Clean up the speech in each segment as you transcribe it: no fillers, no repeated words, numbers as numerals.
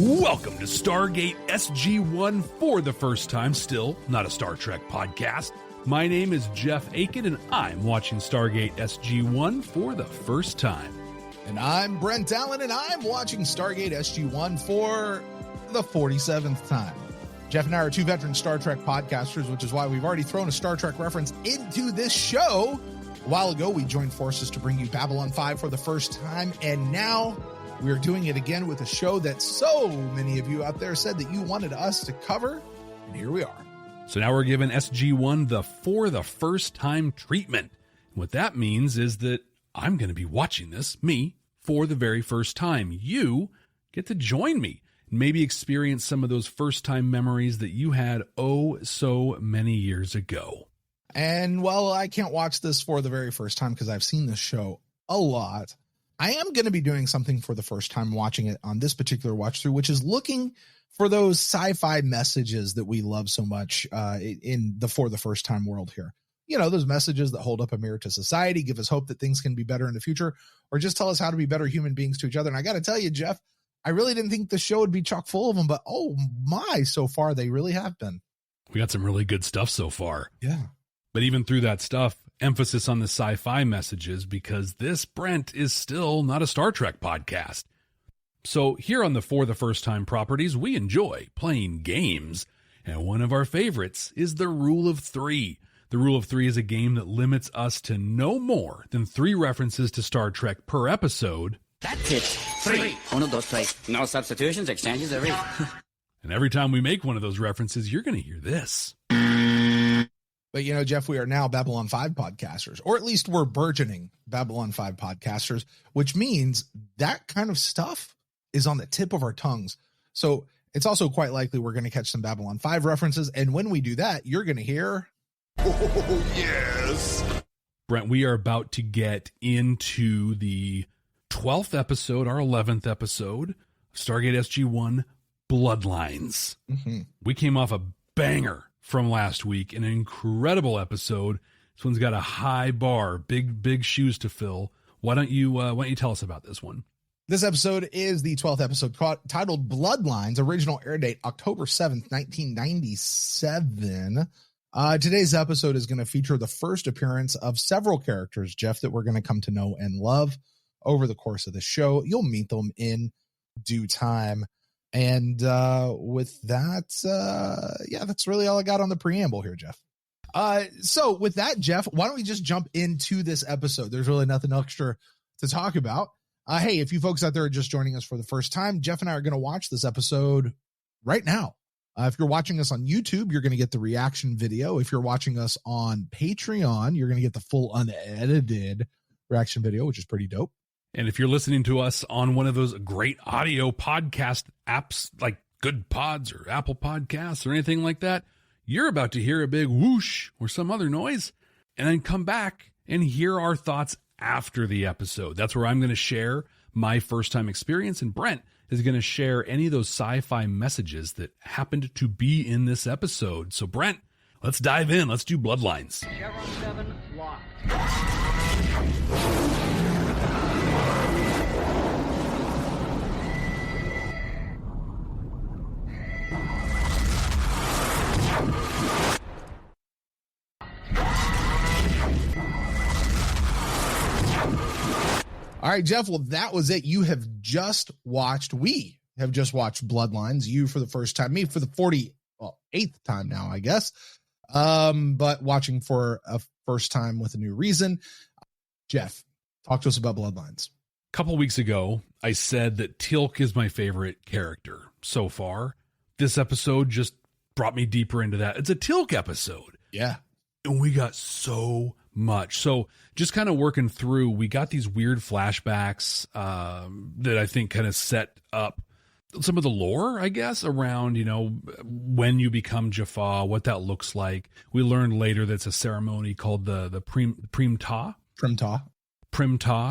Welcome to Stargate SG-1 for the first time, still not a Star Trek podcast. My name is Jeff Akin, and I'm watching Stargate SG-1 for the first time. And I'm Brent Allen, and I'm watching Stargate SG-1 for the 47th time. Jeff and I are two veteran Star Trek podcasters, which is why we've already thrown a Star Trek reference into this show. A while ago, we joined forces to bring you Babylon 5 for the first time, and now we are doing it again with a show that so many of you out there said that you wanted us to cover, and here we are. So now we're giving SG-1 the for the first time treatment. What that means is that I'm going to be watching this, me, for the very first time. You get to join me and maybe experience some of those first time memories that you had so many years ago. And while I can't watch this for the very first time because I've seen this show a lot, I am going to be doing something for the first time watching it on this particular watch through, which is looking for those sci-fi messages that we love so much in the for the first time world here. You know, those messages that hold up a mirror to society, give us hope that things can be better in the future, or just tell us how to be better human beings to each other. And I got to tell you, Jeff, I really didn't think the show would be chock full of them, but oh my, so far they really have been. We got some really good stuff so far. Yeah. But even through that stuff, emphasis on the sci-fi messages, because this, Brent, is still not a Star Trek podcast. So here on the For the First Time properties, we enjoy playing games. And one of our favorites is the Rule of Three. The Rule of Three is a game that limits us to no more than 3 references to Star Trek per episode. That's it. 3. 1, 2, 3. No substitutions, exchanges, every. And every time we make one of those references, you're going to hear this. But, you know, Jeff, we are now Babylon 5 podcasters, or at least we're burgeoning Babylon 5 podcasters, which means that kind of stuff is on the tip of our tongues. So it's also quite likely we're going to catch some Babylon 5 references. And when we do that, you're going to hear. Oh, yes. Brent, we are about to get into the 12th episode, our 11th episode, Stargate SG-1, Bloodlines. Mm-hmm. We came off a banger from last week, an incredible episode. This one's got a high bar, big shoes to fill. Why don't you tell us about this one? This episode is the 12th episode titled Bloodlines, original air date October 7th, 1997. Today's episode is going to feature the first appearance of several characters, Jeff, that we're going to come to know and love over the course of the show. You'll meet them in due time. And with that, that's really all I got on the preamble here, Jeff. So with that, Jeff, why don't we just jump into this episode? There's really nothing extra to talk about. Hey, if you folks out there are just joining us for the first time, Jeff and I are going to watch this episode right now. If you're watching us on YouTube, you're going to get the reaction video. If you're watching us on Patreon, you're going to get the full unedited reaction video, which is pretty dope. And if you're listening to us on one of those great audio podcast apps like Good Pods or Apple Podcasts or anything like that, you're about to hear a big whoosh or some other noise, and then come back and hear our thoughts after the episode. That's where I'm going to share my first time experience, and Brent is going to share any of those sci-fi messages that happened to be in this episode. So Brent, let's dive in. Let's do Bloodlines. Chevron 7 locked. All right, Jeff. Well, that was it. We have just watched Bloodlines. You for the first time, me for the 48th time now, I guess. But watching for a first time with a new reason. Jeff, talk to us about Bloodlines. A couple weeks ago, I said that Teal'c is my favorite character so far. This episode just brought me deeper into that. It's a Teal'c episode. Yeah. And we got so much. So just kind of working through, we got these weird flashbacks that I think kind of set up some of the lore, I guess, around, you know, when you become Jaffa, what that looks like. We learned later that's a ceremony called the Prim Ta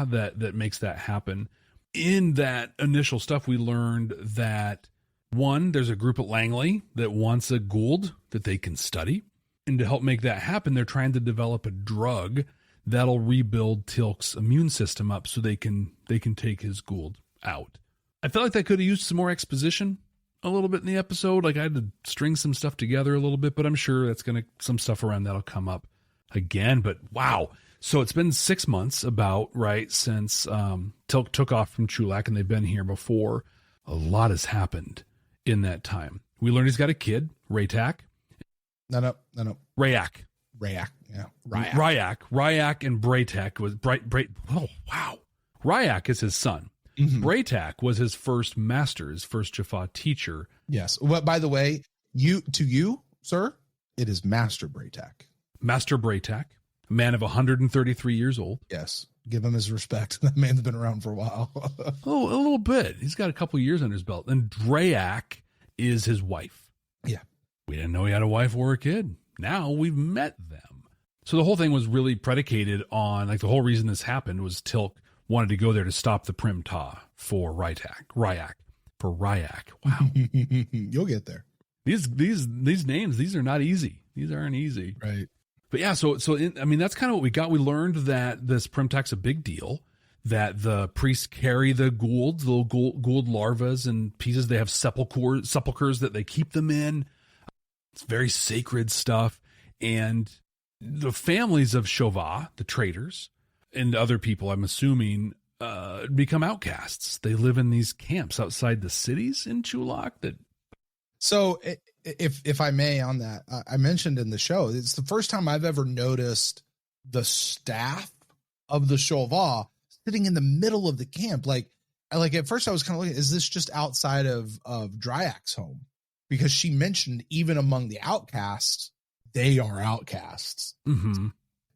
that makes that happen. In that initial stuff, we learned that, one, there's a group at Langley that wants a Goa'uld that they can study. And to help make that happen, they're trying to develop a drug that'll rebuild Teal'c's immune system up so they can take his Goa'uld out. I felt like they could have used some more exposition a little bit in the episode. Like I had to string some stuff together a little bit, but I'm sure that's some stuff around that'll come up again. But wow. So it's been 6 months since Tilk took off from Chulak, and they've been here before. A lot has happened in that time. We learned he's got a kid, Raytak. No. Rayak. Yeah. Ryak and Braytek was oh wow. Ryak is his son. Mm-hmm. Braytek was his first master, his first Jaffa teacher. Yes. Well, by the way, sir, it is Master Braytek. Master Braytek, a man of 133 years old. Yes. Give him his respect. That man's been around for a while. Oh, a little bit. He's got a couple years under his belt. And Drayak is his wife. Yeah. We didn't know he had a wife or a kid. Now we've met them. So the whole thing was really predicated on, like, the whole reason this happened was Tilk wanted to go there to stop the Primta for Ryak. Wow. You'll get there. These names, these are not easy. These aren't easy. Right. But yeah, that's kind of what we got. We learned that this Primtak's a big deal, that the priests carry the Goulds, little Gould larvas and pieces. They have sepulchers that they keep them in. It's very sacred stuff. And the families of Chauvin, the traders, and other people, I'm assuming, become outcasts. They live in these camps outside the cities in Chulak. So if I may on that, I mentioned in the show, it's the first time I've ever noticed the staff of the Chauvin sitting in the middle of the camp. Like at first I was kind of looking, is this just outside of Dryak's home? Because she mentioned even among the outcasts, they are outcasts. Mm-hmm.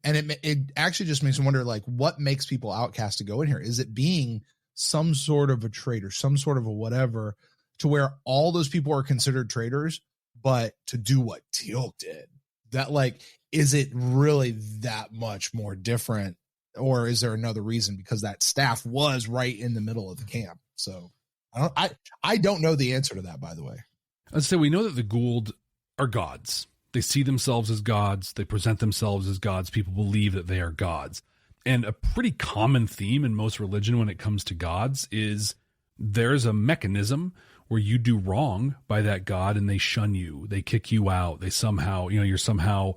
And it actually just makes me wonder, like, what makes people outcast to go in here? Is it being some sort of a traitor, some sort of a whatever, to where all those people are considered traitors, but to do what Teal'c did? That, like, is it really that much more different? Or is there another reason? Because that staff was right in the middle of the camp. So I don't know the answer to that, by the way. I'd say we know that the Gould are gods. They see themselves as gods. They present themselves as gods. People believe that they are gods. And a pretty common theme in most religion when it comes to gods is there's a mechanism where you do wrong by that god and they shun you. They kick you out. They somehow, you're somehow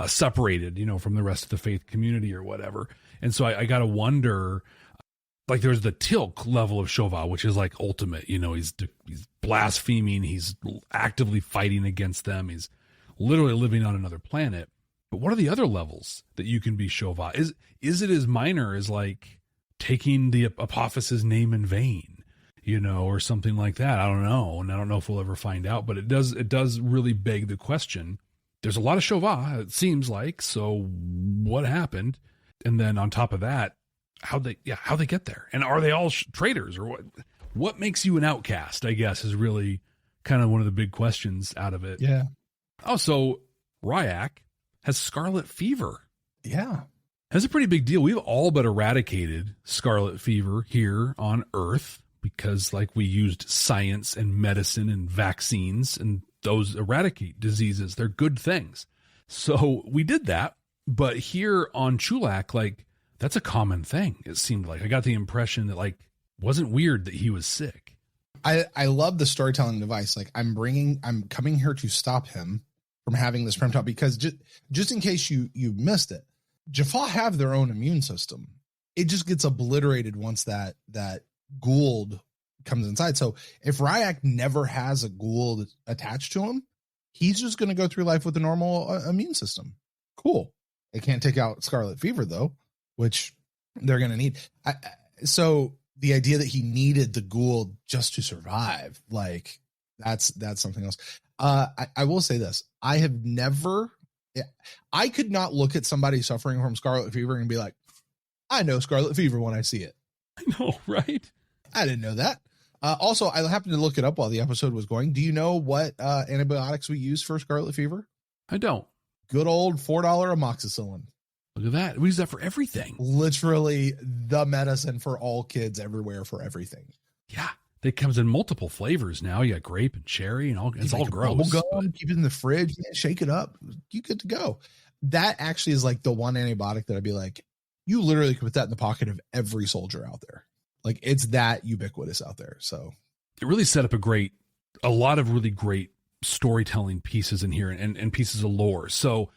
separated, from the rest of the faith community or whatever. And so I got to wonder, like, there's the Teal'c level of Chauvin, which is like ultimate, he's blaspheming. He's actively fighting against them. He's literally living on another planet. But what are the other levels that you can be Chauvin? Is it as minor as, like, taking the Apophyse's name in vain, or something like that? I don't know. And I don't know if we'll ever find out, but it does really beg the question. There's a lot of Chauvin, it seems like. So what happened? And then on top of that, how'd they get there? And are they all traitors, or what makes you an outcast, I guess, is really kind of one of the big questions out of it. Yeah. Oh, so Ryak has scarlet fever. Yeah. That's a pretty big deal. We've all but eradicated scarlet fever here on Earth because, like, we used science and medicine and vaccines, and those eradicate diseases. They're good things. So we did that. But here on Chulak, like, that's a common thing. It seemed like I got the impression that, like, wasn't weird that he was sick. I love the storytelling device. Like, I'm coming here to stop him from having this Primta, because just in case you missed it, Jaffa have their own immune system. It just gets obliterated once that Gould comes inside. So if Ryak never has a Gould attached to him, he's just going to go through life with a normal immune system. Cool. They can't take out scarlet fever though, which they're going to need. So the idea that he needed the Gould just to survive, like, that's something else. I will say this. I could not look at somebody suffering from scarlet fever and be like, I know scarlet fever when I see it. I know, right? I didn't know that. Also, I happened to look it up while the episode was going. Do you know what antibiotics we use for scarlet fever? I don't. Good old $4 amoxicillin. Look at that. We use that for everything. Literally the medicine for all kids everywhere for everything. Yeah. It comes in multiple flavors now. You got grape and cherry and all. It's all gross. Gum, keep it in the fridge, shake it up. You good to go. That actually is like the one antibiotic that I'd be like, you literally could put that in the pocket of every soldier out there. Like it's that ubiquitous out there. So it really set up a lot of really great storytelling pieces in here and pieces of lore. So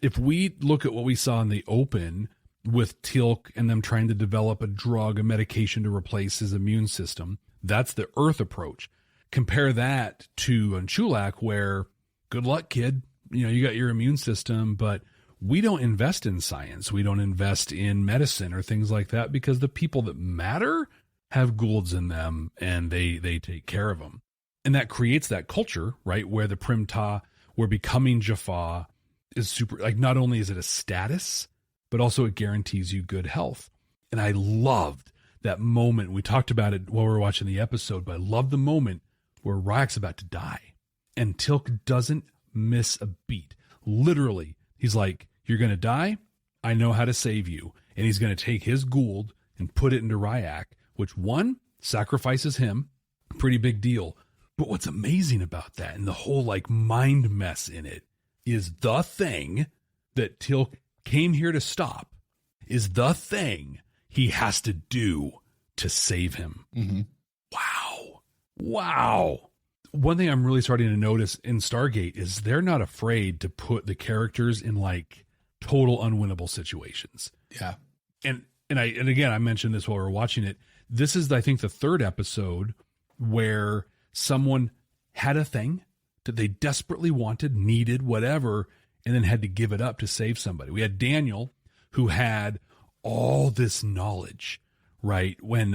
if we look at what we saw in the open with Teal'c and them trying to develop a drug, a medication to replace his immune system, that's the Earth approach. Compare that to Chulak, where good luck, kid. You know, you got your immune system, but we don't invest in science. We don't invest in medicine or things like that because the people that matter have Goulds in them and they take care of them. And that creates that culture, right? Where the Primta, where becoming Jaffa is super, like not only is it a status, but also it guarantees you good health. And I loved that moment. We talked about it while we were watching the episode, but I loved the moment where Ryak's about to die and Teal'c doesn't miss a beat. Literally, he's like, you're going to die. I know how to save you. And he's going to take his Gould and put it into Ryak, which one sacrifices him. Pretty big deal. But what's amazing about that and the whole like mind mess in it is the thing that Teal'c came here to stop is the thing he has to do to save him. Mm-hmm. Wow. One thing I'm really starting to notice in Stargate is they're not afraid to put the characters in like total unwinnable situations. Yeah. And again, I mentioned this while we were watching it. This is, I think, the third episode where someone had a thing that they desperately wanted, needed, whatever, and then had to give it up to save somebody. We had Daniel, who had all this knowledge, right? When,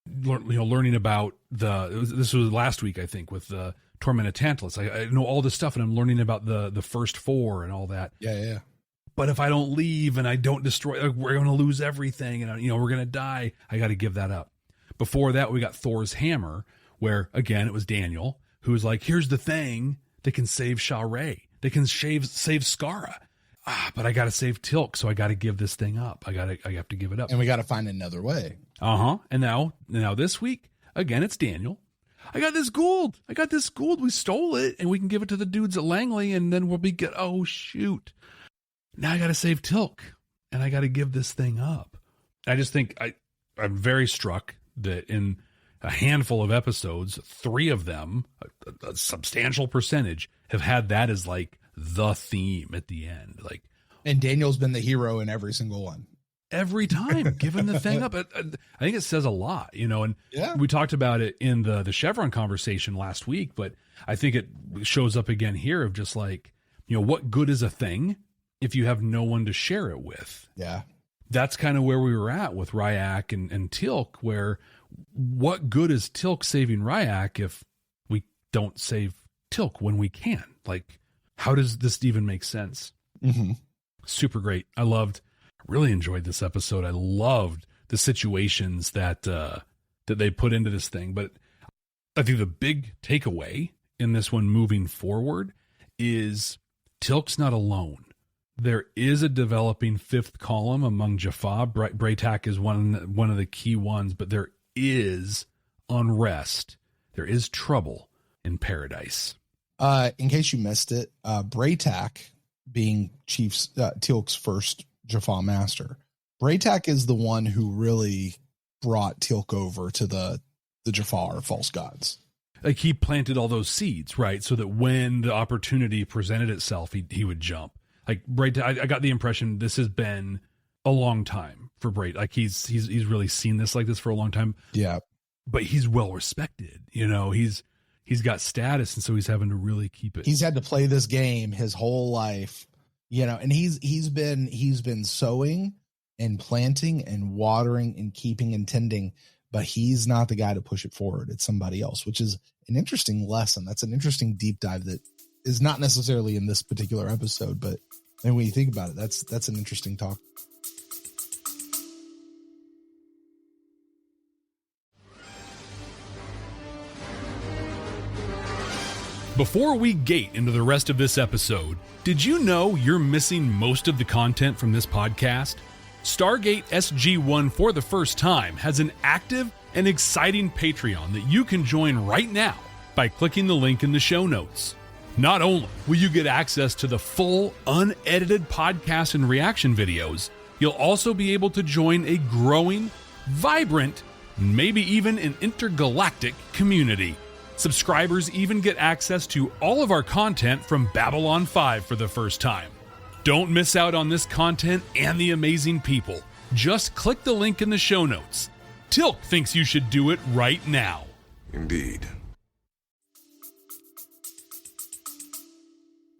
learning about this was last week, I think, with the Tormented Tantalus. I know all this stuff, and I'm learning about the first four and all that. Yeah. But if I don't leave and I don't destroy, we're going to lose everything, and we're going to die. I got to give that up. Before that, we got Thor's hammer, where again it was Daniel who was like, "Here's the thing that can save Shah-Re. They can save Skara. But I got to save Teal'c, so I got to give this thing up. I have to give it up, and we got to find another way." And now this week again, it's Daniel. I got this Gould. We stole it, and we can give it to the dudes at Langley, and then we'll be good. Oh shoot! Now I got to save Teal'c, and I got to give this thing up. I just think I'm very struck that in a handful of episodes, 3 of them, a substantial percentage, have had that as like the theme at the end. Like, and Daniel's been the hero in every single one. Every time, giving the thing up. I think it says a lot, and yeah. We talked about it in the Chevron conversation last week, but I think it shows up again here of just like, what good is a thing if you have no one to share it with? Yeah. That's kind of where we were at with Ryak and Teal'c, where what good is Teal'c saving Ryak if we don't save Teal'c when we can? Like, how does this even make sense? Mm-hmm. Super great. Really enjoyed this episode. I loved the situations that they put into this thing. But I think the big takeaway in this one moving forward is Teal'c's not alone. There is a developing 5th column among Jaffa. Braytak is one of the key ones, but there is unrest. There is trouble in paradise. In case you missed it, Braytak being Teal'c's first Jaffa master, Braytak is the one who really brought Teal'c over to the Jaffa or false gods. Like he planted all those seeds, right? So that when the opportunity presented itself, he would jump. Like Braytak, I got the impression this has been a long time for Braytak. Like he's really seen this like this for a long time. Yeah, but he's well respected. He's got status, and so he's having to really keep it. He's had to play this game his whole life. And he's been sowing and planting and watering and keeping and tending, but he's not the guy to push it forward. It's somebody else, which is an interesting lesson. That's an interesting deep dive that is not necessarily in this particular episode, but and when you think about it, that's an interesting talk. Before we gate into the rest of this episode, did you know you're missing most of the content from this podcast? Stargate SG-1 for the first time has an active and exciting Patreon that you can join right now by clicking the link in the show notes. Not only will you get access to the full, unedited podcast and reaction videos, you'll also be able to join a growing, vibrant maybe even an intergalactic community. Subscribers even get access to all of our content from Babylon 5 for the first time. Don't miss out on this content and the amazing people. Just click the link in the show notes. Tilk thinks you should do it right now. Indeed.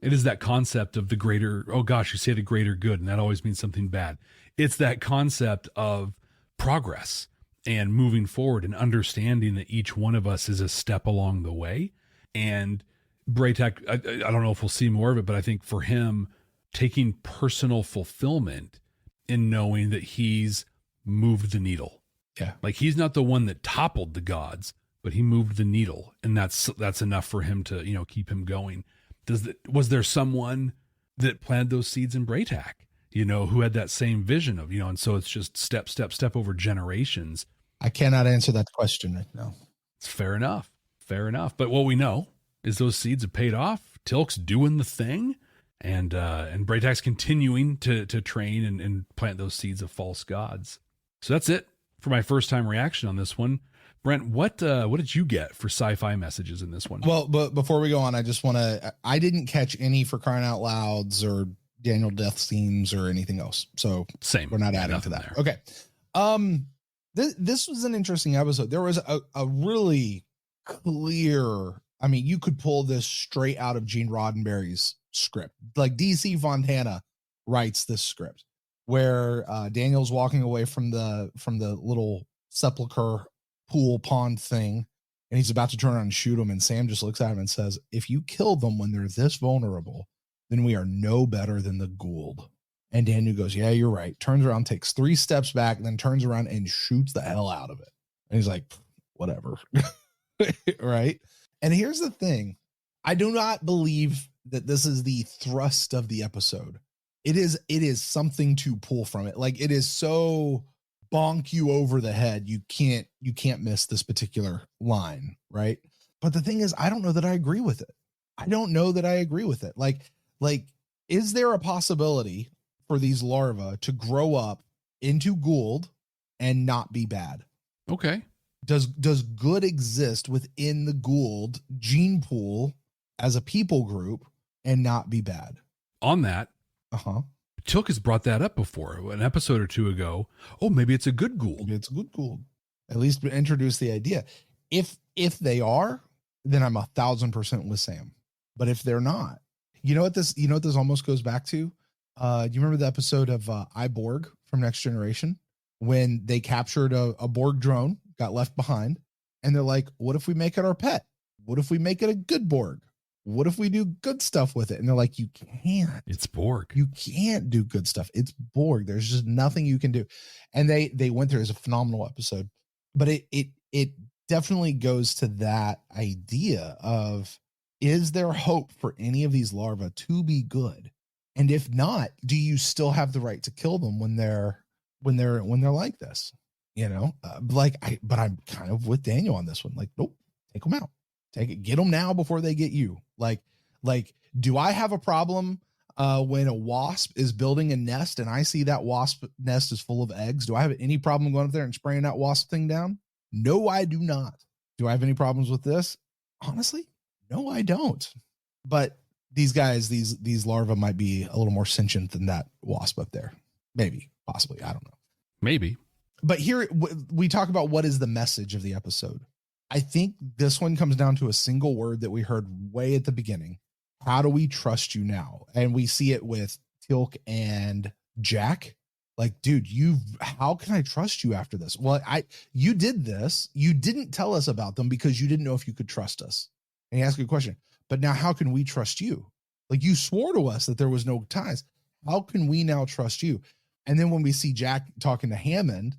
It is that concept of the greater, oh gosh, you say the greater good, and that always means something bad. It's that concept of progress and moving forward and understanding that each one of us is a step along the way. And Braytek, I don't know if we'll see more of it, but I think for him, taking personal fulfillment in knowing that he's moved the needle. Yeah. Like he's not the one that toppled the gods, but he moved the needle. And that's enough for him to, keep him going. Was there someone that planted those seeds in Braytek, who had that same vision of, and so it's just step over generations. I cannot answer that question right now. It's fair enough. But what we know is those seeds have paid off. Tilk's doing the thing, and Braytek's continuing to train and plant those seeds of false gods. So that's it for my first time reaction on this one. Brent, what did you get for sci-fi messages in this one? Well, but before we go on, I didn't catch any For Crying Out Louds or Daniel death themes or anything else. So same. We're not adding to that. There. Okay. This was an interesting episode. There was a really clear, you could pull this straight out of Gene Roddenberry's script. Like DC Fontana writes this script where Daniel's walking away from the little sepulcher pool pond thing, and he's about to turn around and shoot him, and Sam just looks at him and says, if you kill them when they're this vulnerable, then we are no better than the Gould. And Daniel goes, yeah, you're right. Turns around, takes 3 steps back, and then turns around and shoots the hell out of it. And he's like, whatever. Right? And here's the thing. I do not believe that this is the thrust of the episode. It is something to pull from it. Like, it is so bonk you over the head. You can't miss this particular line. Right? But the thing is, I don't know that I agree with it. Like, is there a possibility for these larvae to grow up into Gould and not be bad? Okay. Does good exist within the Gould gene pool as a people group and not be bad? On that, Tilk has brought that up before, an episode or two ago. Oh, maybe it's a good Gould. Maybe it's a good Gould. At least introduce the idea. If they are, then I'm 1,000% with Sam. But if they're not, you know what this almost goes back to? You remember the episode of I, Borg from Next Generation when they captured a Borg drone, got left behind, and they're like, what if we make it our pet? What if we make it a good Borg? What if we do good stuff with it? And they're like, you can't. It's Borg. You can't do good stuff. It's Borg. There's just nothing you can do. And they went through. It's a phenomenal episode. But it definitely goes to that idea of, is there hope for any of these larvae to be good? And if not, do you still have the right to kill them when they're like this? But I'm kind of with Daniel on this one. Like, nope, take them out. Get them now before they get you. Like, do I have a problem when a wasp is building a nest and I see that wasp nest is full of eggs? Do I have any problem going up there and spraying that wasp thing down? No, I do not. Do I have any problems with this? Honestly, no, I don't. But these guys, these larvae might be a little more sentient than that wasp up there. Maybe, possibly. I don't know. Maybe. But here we talk about what is the message of the episode. I think this one comes down to a single word that we heard way at the beginning. How do we trust you now? And we see it with Tilk and Jack. Like, dude, how can I trust you after this? Well, you did this. You didn't tell us about them because you didn't know if you could trust us. And he asked a question, but now how can we trust you? Like, you swore to us that there was no ties. How can we now trust you? And then when we see Jack talking to Hammond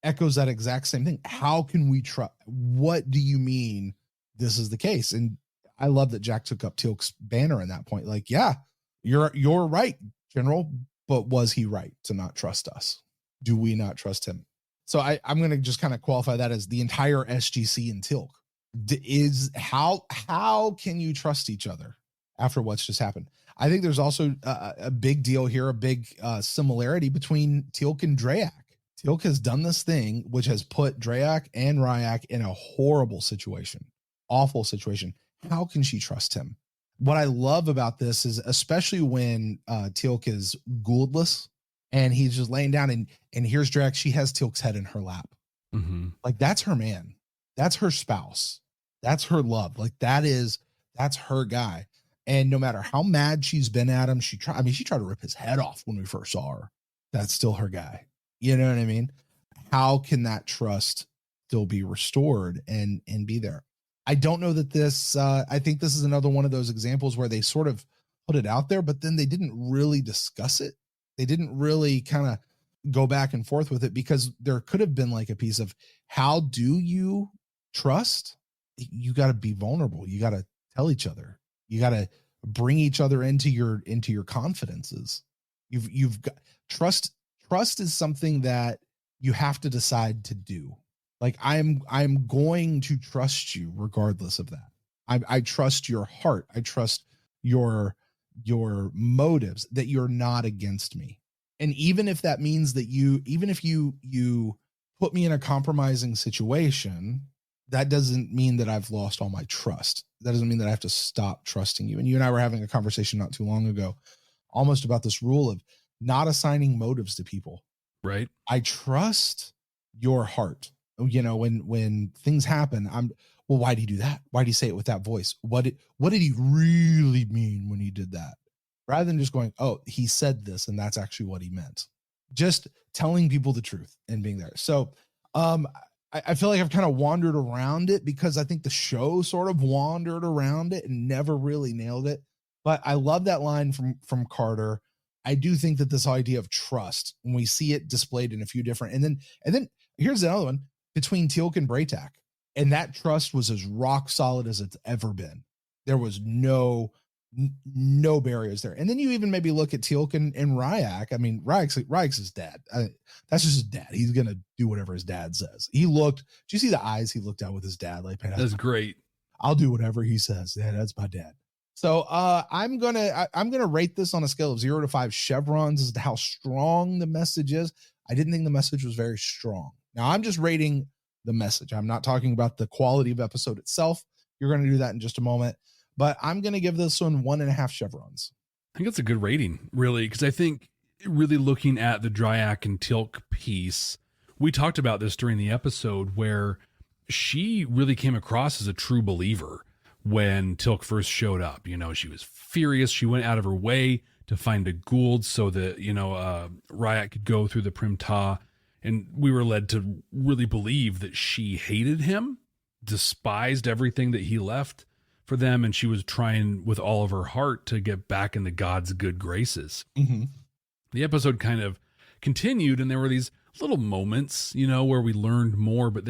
echoes that exact same thing. How can we trust? What do you mean this is the case? And I love that Jack took up Tilk's banner in that point. Like, yeah, you're right, General, but was he right to not trust us? Do we not trust him? So I'm going to just kind of qualify that as the entire SGC and Tilk. Is how can you trust each other after what's just happened? I think there's also a big deal here, a big similarity between Tilk and Drayak. Teal'c has done this thing, which has put Drayak and Ryak in a horrible situation, awful situation. How can she trust him? What I love about this is, especially when Teal'c is Gouldless and he's just laying down and here's Drayak, she has Teal'c's head in her lap. Mm-hmm. Like, that's her man. That's her spouse. That's her love. Like, that's her guy. And no matter how mad she's been at him, she tried to rip his head off when we first saw her. That's still her guy. You know what I mean? How can that trust still be restored and be there? I don't know that this, I think this is another one of those examples where they sort of put it out there, but then they didn't really discuss it. They didn't really kind of go back and forth with it, because there could have been like a piece of, how do you trust? You got to be vulnerable. You got to tell each other. You got to bring each other into your confidences. You've got trust. Trust is something that you have to decide to do. Like, I'm going to trust you regardless of that. I trust your heart. I trust your motives, that you're not against me. And even if that means that even if you put me in a compromising situation, that doesn't mean that I've lost all my trust. That doesn't mean that I have to stop trusting you. And you and I were having a conversation not too long ago, almost about this rule of not assigning motives to people. Right. I trust your heart. You know, when things happen, well, why did he do that? Why did he say it with that voice? What did he really mean when he did that? Rather than just going, oh, he said this and that's actually what he meant. Just telling people the truth and being there. So I feel like I've kind of wandered around it, because I think the show sort of wandered around it and never really nailed it. But I love that line from Carter. I do think that this idea of trust, when we see it displayed in a few different, and then here's another one between Teal'c and Braytak, and that trust was as rock solid as it's ever been. There was no barriers there. And then you even maybe look at Teal'c and Ryak. I mean, Ryak's his dad. That's just his dad. He's gonna do whatever his dad says. Did you see the eyes he looked at with his dad? Like, man, that's great. I'll do whatever he says. Yeah, that's my dad. So I'm gonna rate this on a scale of 0 to 5 chevrons as to how strong the message is. I didn't think the message was very strong. Now I'm just rating the message. I'm not talking about the quality of episode itself. You're going to do that in just a moment, but I'm going to give this one 1.5 chevrons. I think that's a good rating, really, because I think really looking at the Dryak and Teal'c piece, we talked about this during the episode where she really came across as a true believer when Teal'c first showed up. You know, she was furious. She went out of her way to find a Gould so that, Ryak could go through the Primta. And we were led to really believe that she hated him, despised everything that he left for them. And she was trying with all of her heart to get back in the God's good graces. Mm-hmm. The episode kind of continued, and there were these little moments, where we learned more, but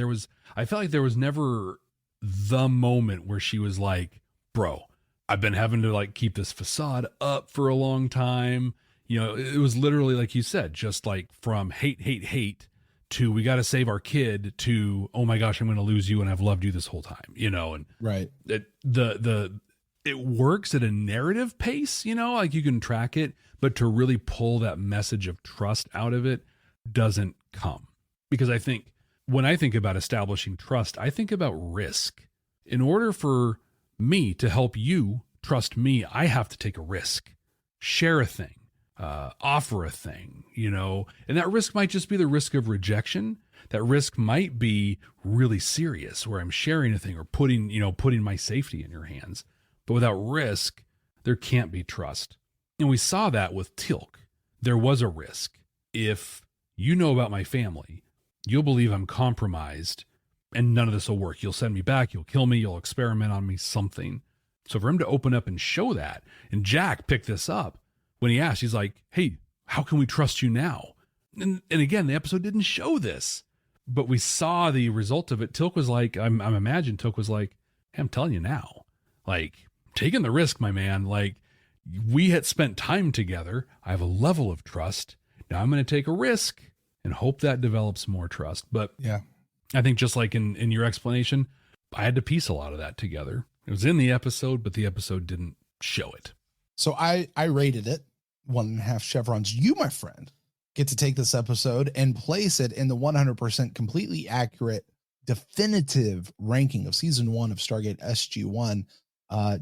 I felt like there was never the moment where she was like, bro, I've been having to keep this facade up for a long time. It was literally, like you said, just like from hate to we got to save our kid to, oh my gosh, I'm going to lose you and I've loved you this whole time, and right. It works at a narrative pace, like you can track it, but to really pull that message of trust out of it doesn't come. Because I think when I think about establishing trust, I think about risk. In order for me to help you trust me, I have to take a risk, share a thing. Offer a thing, and that risk might just be the risk of rejection. That risk might be really serious where I'm sharing a thing or putting my safety in your hands. But without risk, there can't be trust. And we saw that with Teal'c. There was a risk. If you know about my family, you'll believe I'm compromised and none of this will work. You'll send me back. You'll kill me. You'll experiment on me, something. So for him to open up and show that, and Jack picked this up, when he asked, he's like, hey, how can we trust you now? And again, the episode didn't show this, but we saw the result of it. Teal'c was like, I'm imagining Teal'c was like, hey, I'm telling you now, taking the risk, my man. We had spent time together. I have a level of trust. Now I'm going to take a risk and hope that develops more trust. But yeah, I think just like in your explanation, I had to piece a lot of that together. It was in the episode, but the episode didn't show it. So I rated it 1.5 chevrons. You, my friend, get to take this episode and place it in the 100% completely accurate, definitive ranking of season 1 of Stargate SG-1.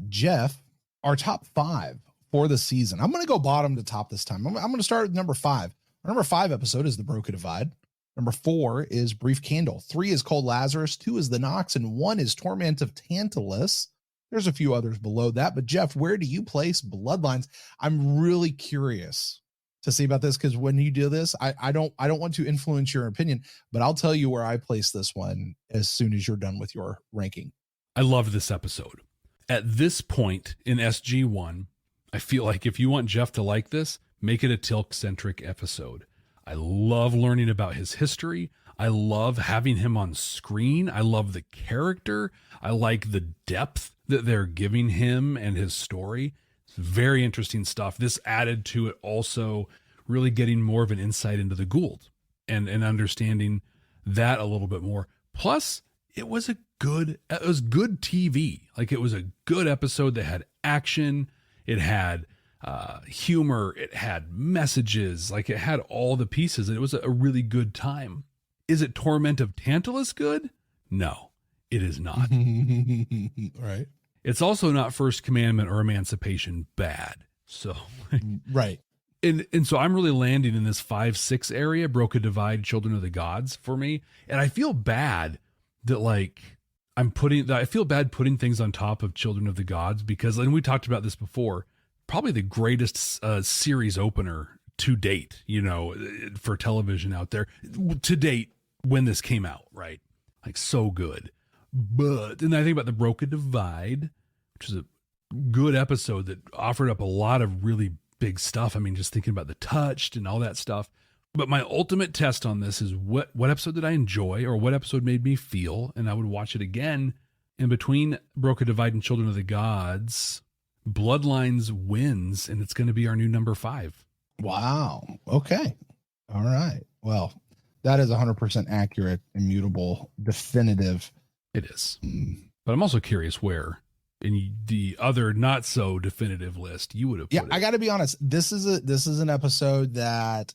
Jeff, our top 5 for the season. I'm going to go bottom to top this time. I'm going to start with number 5. Our number 5 episode is The Broken Divide. Number 4 is Brief Candle. 3 is Cold Lazarus. 2 is The Nox. And 1 is Torment of Tantalus. There's a few others below that. But Jeff, where do you place Bloodlines? I'm really curious to see about this, because when you do this, I don't want to influence your opinion, but I'll tell you where I place this one as soon as you're done with your ranking. I loved this episode. At this point in SG-1, I feel like if you want Jeff to like this, make it a Tilk-centric episode. I love learning about his history. I love having him on screen. I love the character. I like the depth that they're giving him and his story. It's very interesting stuff. This added to it also really getting more of an insight into the Gould and understanding that a little bit more. Plus, it was good TV. Like, it was a good episode that had action. It had humor. It had messages. Like, it had all the pieces, and it was a really good time. Is it Torment of Tantalus good? No, it is not. Right. It's also not First Commandment or Emancipation bad. So, right. And so I'm really landing in this 5-6 area, Broken Divide, Children of the Gods for me. And I feel bad that, like, I feel bad putting things on top of Children of the Gods, because, and we talked about this before, probably the greatest series opener to date, for television out there to date when this came out, right? Like, so good. But then I think about The Broken Divide, which is a good episode that offered up a lot of really big stuff. I mean, just thinking about the Touched and all that stuff. But my ultimate test on this is what episode did I enjoy, or what episode made me feel? And I would watch it again. In between Broken Divide and Children of the Gods, Bloodlines wins, and it's going to be our new number 5. Wow. Okay. All right. Well, that is 100% accurate, immutable, definitive. It is. But I'm also curious where in the other not so definitive list you would have put it. I got to be honest. This is an episode that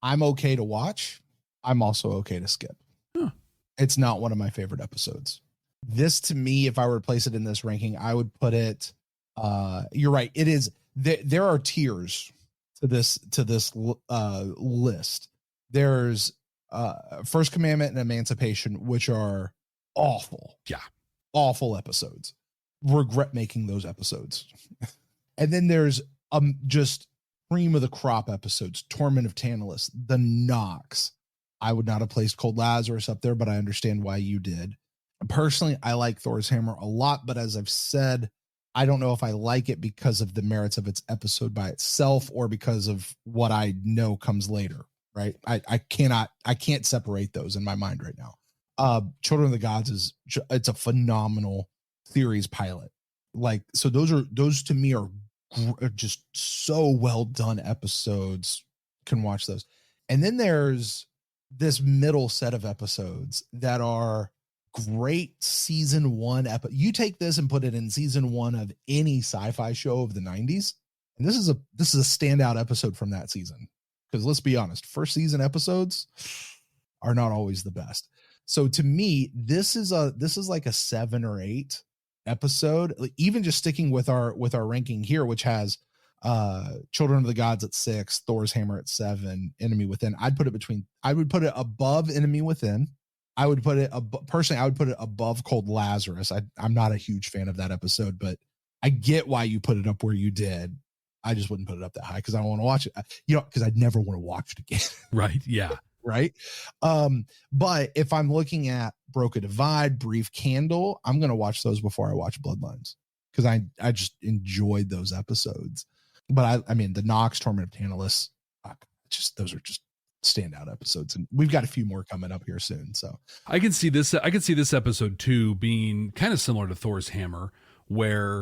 I'm okay to watch. I'm also okay to skip. Huh. It's not one of my favorite episodes. This, to me, if I were to place it in this ranking, I would put it, you're right. It is, there are tiers to this list. There's First Commandment and Emancipation, which are awful. Yeah. Awful episodes. Regret making those episodes. And then there's just cream of the crop episodes. Torment of Tantalus, The Nox. I would not have placed Cold Lazarus up there, but I understand why you did. Personally, I like Thor's Hammer a lot, but as I've said, I don't know if I like it because of the merits of its episode by itself or because of what I know comes later, right? I can't separate those in my mind right now. Children of the Gods it's a phenomenal series pilot. Like, so those to me are just so well done episodes. Can watch those. And then there's this middle set of episodes that are great season 1 episode. You take this and put it in season 1 of any sci-fi show of the 90s, and this is a standout episode from that season. Because let's be honest, first season episodes are not always the best. So to me, this is like a 7 or 8 episode. Like, even just sticking with our ranking here, which has Children of the Gods at 6, Thor's Hammer at 7, Enemy Within. I would put it above Enemy Within. I would put it personally, I would put it above Cold Lazarus. I'm not a huge fan of that episode, but I get why you put it up where you did. I just wouldn't put it up that high because I don't want to watch it, because I'd never want to watch it again. Right. Yeah. Right. But if I'm looking at Broken Divide, Brief Candle, I'm going to watch those before I watch Bloodlines because I just enjoyed those episodes. But I mean, the Nox, Torment of Tantalus, those are just standout episodes, and we've got a few more coming up here soon. So I can see this episode too being kind of similar to Thor's Hammer, where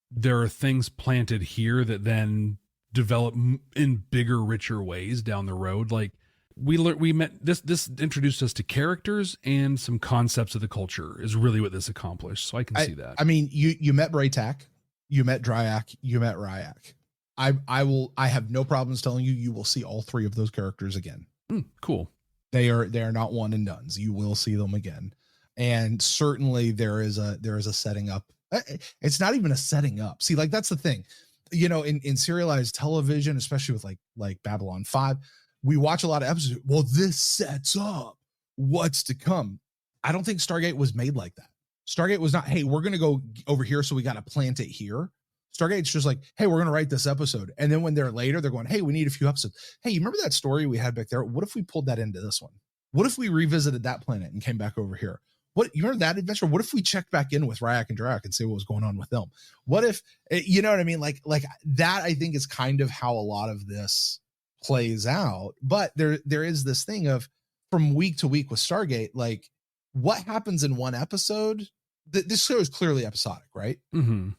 there are things planted here that then develop in bigger, richer ways down the road. Like we met this introduced us to characters and some concepts of the culture is really what this accomplished. So I can see that. I mean, you met Braytak, you met Dryak, you met Ryak. I have no problems telling you, you will see all three of those characters again. Cool. They are not one and dones. You will see them again. And certainly there is a setting up. It's not even a setting up. See, like, that's the thing, you know, in serialized television, especially with like Babylon 5, we watch a lot of episodes. Well, this sets up what's to come. I don't think Stargate was made like that. Stargate was not, hey, we're going to go over here, so we got to plant it here. Stargate's just like, hey, we're going to write this episode. And then when they're later, they're going, hey, we need a few episodes. Hey, you remember that story we had back there? What if we pulled that into this one? What if we revisited that planet and came back over here? What, you remember that adventure? What if we checked back in with Ryak and Drak and see what was going on with them? What if, you know what I mean? Like that, I think, is kind of how a lot of this plays out. But there is this thing of, from week to week with Stargate, like, what happens in one episode? This show is clearly episodic, right? Mm-hmm.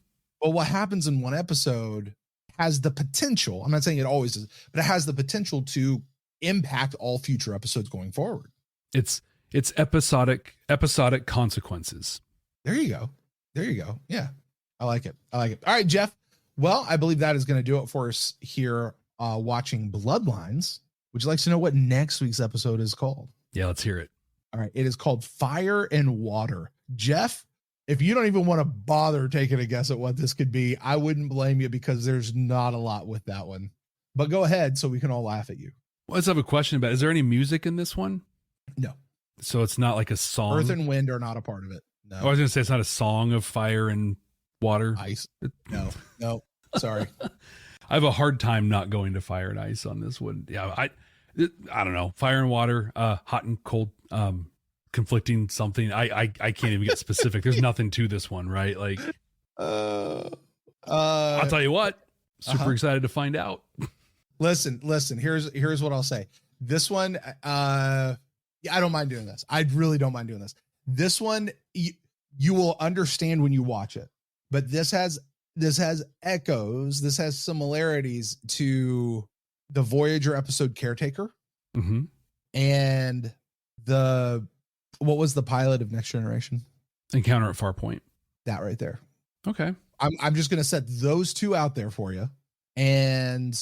But what happens in one episode has the potential, I'm not saying it always does, but it has the potential to impact all future episodes going forward. It's episodic consequences. There you go. Yeah. I like it. All right, Jeff. Well, I believe that is going to do it for us here watching Bloodlines. Would you like to know what next week's episode is called? Yeah, let's hear it. All right. It is called Fire and Water. Jeff, if you don't even want to bother taking a guess at what this could be, I wouldn't blame you, because there's not a lot with that one. But go ahead so we can all laugh at you. Well, let's have a question about, is there any music in this one? No. So it's not like a song? Earth and wind are not a part of it. No. I was going to say it's not a song of fire and water. Ice. No. Sorry. I have a hard time not going to fire and ice on this one. Yeah, I don't know. Fire and water, hot and cold, conflicting something. I can't even get specific. There's nothing to this one, right? Like, I'll tell you what, super excited to find out. Listen, here's what I'll say. This one, I don't mind doing this. I really don't mind doing this. This one, you will understand when you watch it, but this has echoes. This has similarities to the Voyager episode Caretaker. Mm-hmm. And what was the pilot of Next Generation? Encounter at Farpoint. That right there. Okay. I'm just going to set those two out there for you. And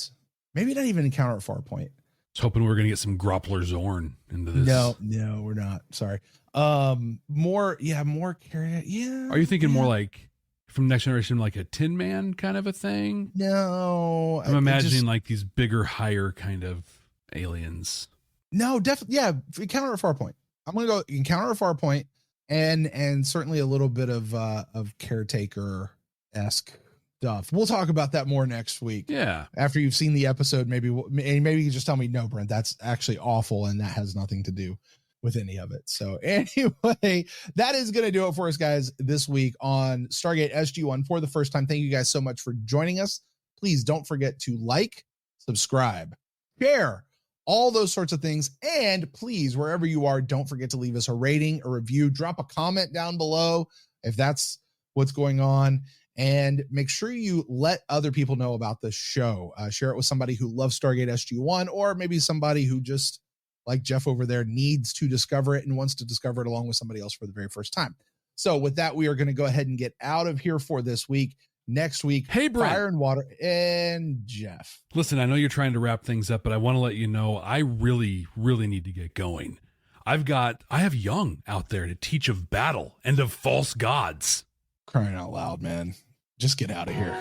maybe not even Encounter at Farpoint. I was hoping we were going to get some Groppler Zorn into this. No, we're not. Sorry. More. Yeah. Are you thinking more like from Next Generation, like a Tin Man kind of a thing? No. I'm imagining like these bigger, higher kind of aliens. No, definitely. Yeah. Encounter at Farpoint. I'm going to go Encounter at Farpoint and certainly a little bit of Caretaker-esque stuff. We'll talk about that more next week. Yeah. After you've seen the episode, maybe you can just tell me, no, Brent, that's actually awful. And that has nothing to do with any of it. So anyway, that is going to do it for us, guys, this week on Stargate SG-1 for the first time. Thank you guys so much for joining us. Please don't forget to like, subscribe, share, all those sorts of things. And please, wherever you are, don't forget to leave us a rating, a review, drop a comment down below if that's what's going on. And make sure you let other people know about the show. Share it with somebody who loves Stargate SG-1, or maybe somebody who just, like Jeff over there, needs to discover it and wants to discover it along with somebody else for the very first time. So with that, we are going to go ahead and get out of here for this week. Next week, hey, Brent. Fire and Water and Jeff. Listen, I know you're trying to wrap things up, but I want to let you know I really, really need to get going. I have Young out there to teach of battle and of false gods. Crying out loud, man. Just get out of here.